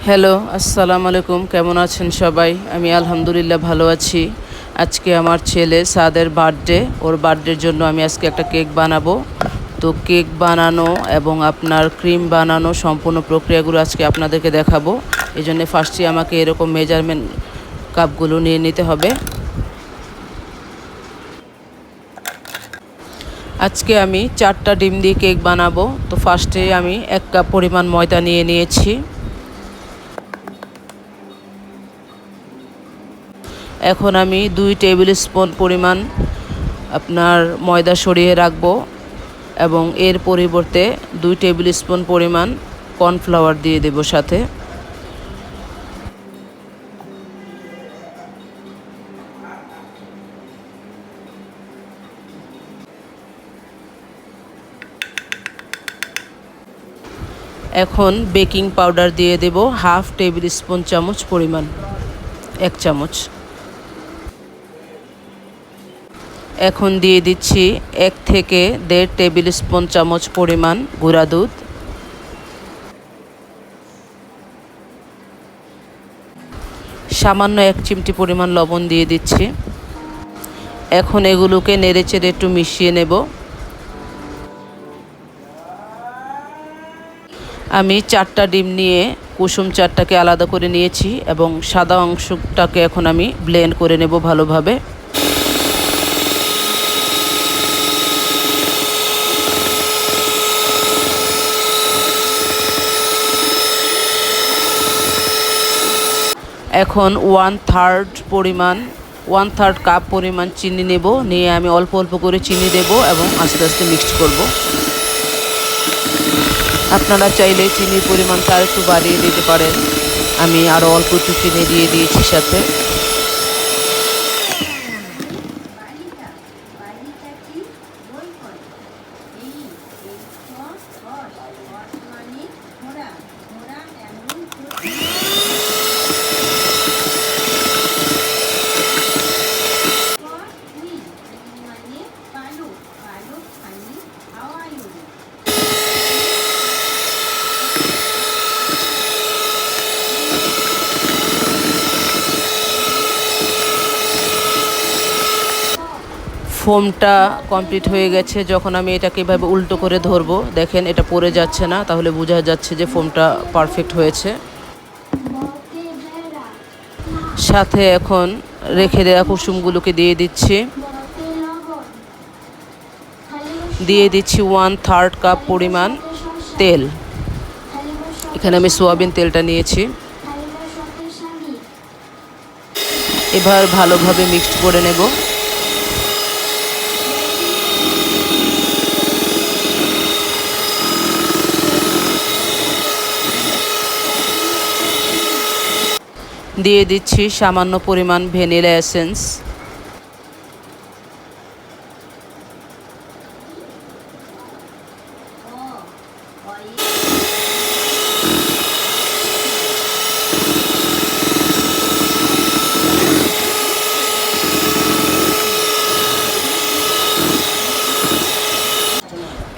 Hello, আসসালামু আলাইকুম। কেমন আছেন সবাই? আমি আলহামদুলিল্লাহ ভালো আছি। আজকে আমার ছেলে সাদের বার্থডে। ওর বার্থডের জন্য আমি আজকে একটা কেক বানাবো। তো কেক বানানো এবং আপনার ক্রিম বানানো সম্পূর্ণ প্রক্রিয়াগুলো আজকে আপনাদেরকে দেখাবো। এজন্য ফার্স্টে আমাকে এরকম মেজারমেন্ট কাপগুলো নিয়ে নিতে হবে। আজকে আমি 4টা ডিম দিয়ে কেক বানাবো। তো ফার্স্টে আমি 1 কাপ পরিমাণ ময়দা নিয়ে নিয়েছি। এখন আমি 2 টেবিল স্পুন পরিমাণ আপনার ময়দা সরিয়ে রাখবো এবং এর পরিবর্তে 2 টেবিল স্পুন পরিমাণ কর্নফ্লাওয়ার দিয়ে দেব সাথে। এখন বেকিং পাউডার দিয়ে দেব হাফ টেবিল স্পুন চামচ পরিমাণ, 1 চামচ। এখন দিয়ে দিচ্ছি 1 থেকে 1.5 টেবিল স্পুন চামচ পরিমাণ গুঁড়া দুধ। সামান্য 1 চিমটি পরিমাণ লবণ দিয়ে দিচ্ছি। এখন এগুলোকে নেড়েচেড়ে একটু মিশিয়ে নেব। আমি 4টা ডিম নিয়ে কুসুম চারটাকে আলাদা করে নিয়েছি এবং সাদা অংশটাকে এখন আমি ব্লেন্ড করে নেব ভালোভাবে। এখন 1/3 কাপ পরিমাণ চিনি নেব, নিয়ে আমি অল্প অল্প করে চিনি দেব এবং আস্তে আস্তে মিক্সড করব। আপনারা চাইলে চিনির পরিমাণটা আর একটু বাড়িয়ে দিতে পারেন। আমি আরও অল্প একটু চিনি দিয়ে দিয়েছি সাথে। ফোমটা কমপ্লিট হয়ে গেছে। যখন আমি এটাকে এভাবে উল্টো করে ধরবো, দেখেন এটা পড়ে যাচ্ছে না, তাহলে বোঝা যাচ্ছে যে ফোমটা পারফেক্ট হয়েছে। সাথে এখন রেখে দেওয়া কুসুমগুলোকে দিয়ে দিচ্ছি। দিয়ে দিচ্ছি 1/3 কাপ পরিমাণ তেল। এখানে আমি সোয়াবিন তেলটা নিয়েছি। এবার ভালোভাবে মিক্সড করে নেব। দিয়ে দিচ্ছি সামান্য পরিমাণ ভ্যানিলা এসেন্স।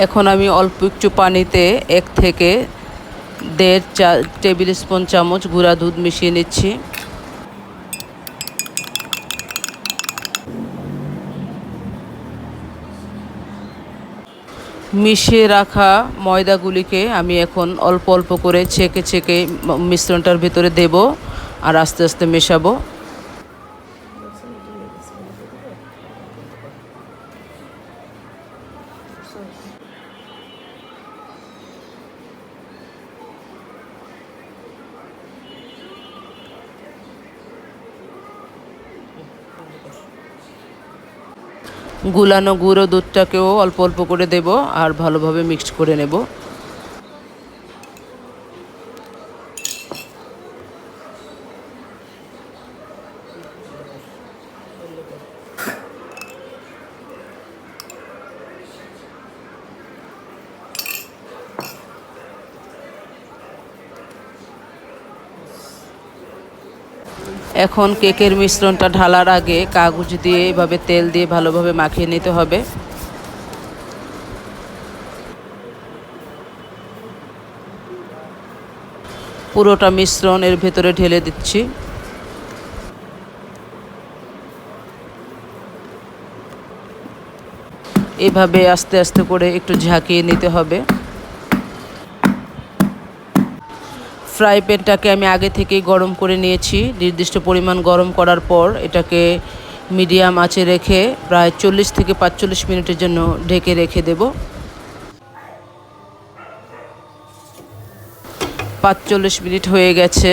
এখন আমি অল্প একটু পানিতে 1 থেকে 1.5 টেবিল স্পুন চামচ গুঁড়া দুধ মিশিয়ে নিচ্ছি। মিশিয়ে রাখা ময়দাগুলিকে আমি এখন অল্প অল্প করে ছেঁকে ছেঁকে মিশ্রণটার ভিতরে দেব আর আস্তে আস্তে মেশাবো। গুলানো গুঁড়ো দুধটাকেও অল্প অল্প করে দেব আর ভালোভাবে মিক্সড করে নেব। এখন কেকের মিশ্রণটা ঢালার আগে কাগজ দিয়ে এভাবে তেল দিয়ে ভালোভাবে মাখিয়ে নিতে হবে। পুরোটা মিশ্রণ এর ভেতরে ঢেলে দিচ্ছি। এভাবে আস্তে আস্তে করে একটু ঝাঁকিয়ে নিতে হবে। ফ্রাই প্যানটাকে আমি আগে থেকেই গরম করে নিয়েছি। নির্দিষ্ট পরিমাণ গরম করার পর এটাকে মিডিয়াম আঁচে রেখে প্রায় 40 থেকে 45 মিনিটের জন্য ঢেকে রেখে দেব। 45 মিনিট হয়ে গেছে।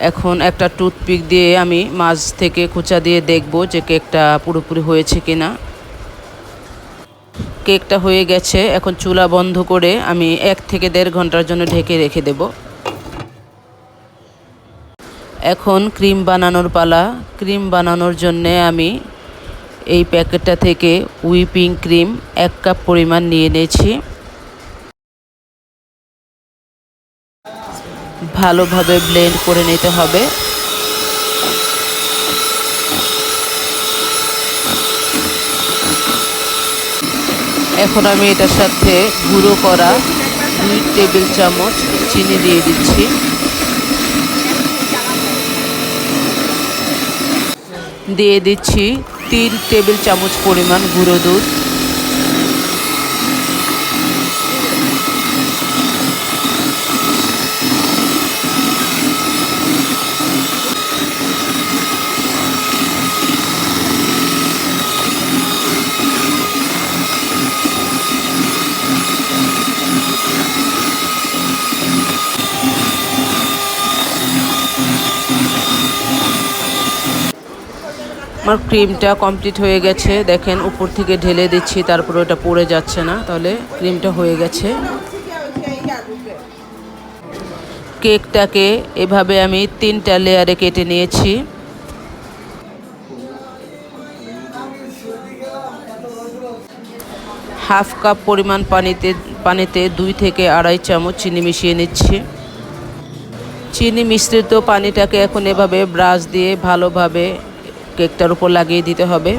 এখন একটা টুথপিক দিয়ে আমি মাঝ থেকে খোঁচা দিয়ে দেখব যে কেকটা পুরোপুরি হয়েছে কিনা। কেকটা হয়ে গেছে। এখন চুলা বন্ধ করে আমি 1 থেকে 1.5 ঘন্টার জন্য ঢেকে রেখে দেব। এখন ক্রিম বানানোর পালা। ক্রিম বানানোর জন্যে আমি এই প্যাকেটটা থেকে হুইপিং ক্রিম 1 কাপ পরিমাণ নিয়ে নিয়েছি। ভালোভাবে ব্লেন্ড করে নিতে হবে। এখন আমি এটার সাথে গুঁড়ো করা 2 টেবিল চামচ চিনি দিয়ে দিচ্ছি। দিয়ে দিচ্ছি 3 টেবিল চামচ পরিমাণ গুঁড়ো দুধ। আমার ক্রিমটা কমপ্লিট হয়ে গেছে। দেখেন উপর থেকে ঢেলে দিচ্ছি, তারপরে ওটা পড়ে যাচ্ছে না, তাহলে ক্রিমটা হয়ে গেছে। কেকটাকে এভাবে আমি 3টা লেয়ারে কেটে নিয়েছি। হাফ কাপ পরিমাণ পানিতে 2 থেকে 2.5 চামচ চিনি মিশিয়ে নিচ্ছি। চিনি মিশ্রিত পানিটাকে এখন এভাবে ব্রাশ দিয়ে ভালোভাবে কেকটার উপর লাগিয়ে দিতে হবে।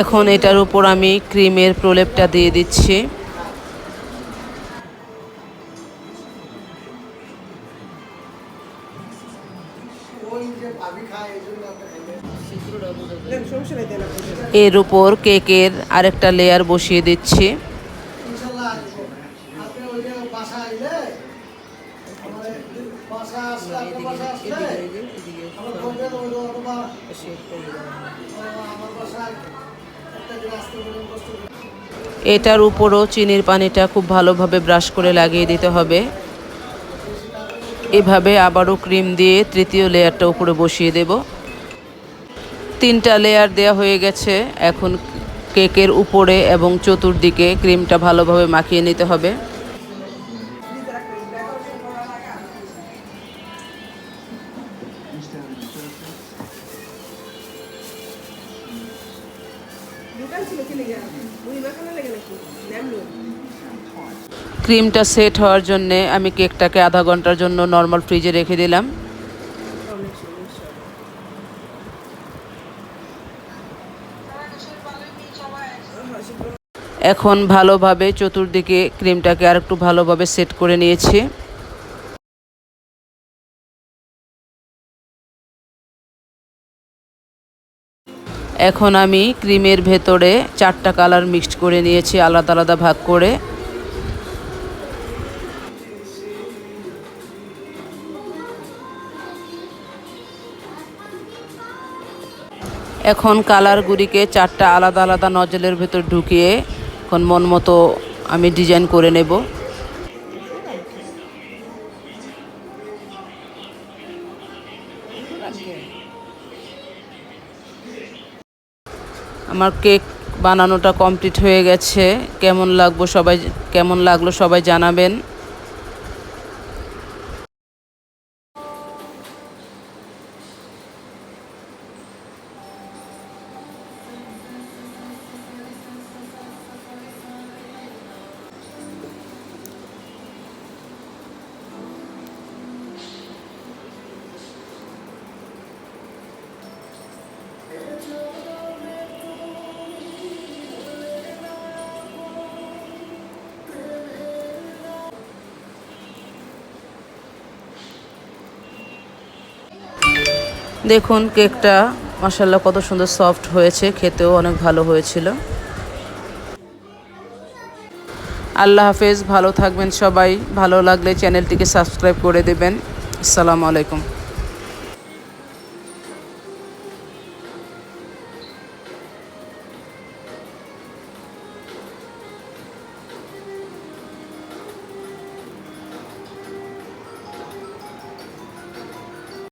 এখন এটার উপর আমি ক্রিমের প্রলেপটা দিয়ে দিচ্ছি। এর উপর কেকের আরেকটা লেয়ার বসিয়ে দিচ্ছি। এটার উপরও চিনির পানিটা খুব ভালোভাবে ব্রাশ করে লাগিয়ে দিতে হবে। এভাবে আবারও ক্রিম দিয়ে 3য় লেয়ারটা উপরে বসিয়ে দেব। 3টা লেয়ার দেওয়া হয়ে গেছে। এখন কেকের উপরে এবং চতুর্দিকে ক্রিমটা ভালোভাবে মাখিয়ে নিতে হবে। ক্রিমটা সেট হওয়ার জন্য আমি কেকটাকে আধা ঘন্টার জন্য নর্মাল ফ্রিজে রেখে দিলাম। এখন ভালোভাবে চতুর্দিকে ক্রিমটাকে আরেকটু ভালোভাবে সেট করে নিয়েছি। এখন আমি ক্রিমের ভেতরে 4টা কালার মিক্সড করে নিয়েছি আলাদা আলাদা ভাগ করে। এখন কালারগুলিকে 4টা আলাদা আলাদা নজলের ভেতর ঢুকিয়ে এখন মন মতো আমি ডিজাইন করে নেব। আমার কেক বানানোটা কমপ্লিট হয়ে গেছে। কেমন লাগলো সবাই জানাবেন। দেখুন কেকটা মাশাআল্লাহ কত সুন্দর সফট হয়েছে, খেতেও অনেক ভালো হয়েছিল। আল্লাহ হাফেজ, ভালো থাকবেন সবাই। ভালো লাগলে চ্যানেলটিকে সাবস্ক্রাইব করে দেবেন। আসসালামু আলাইকুম।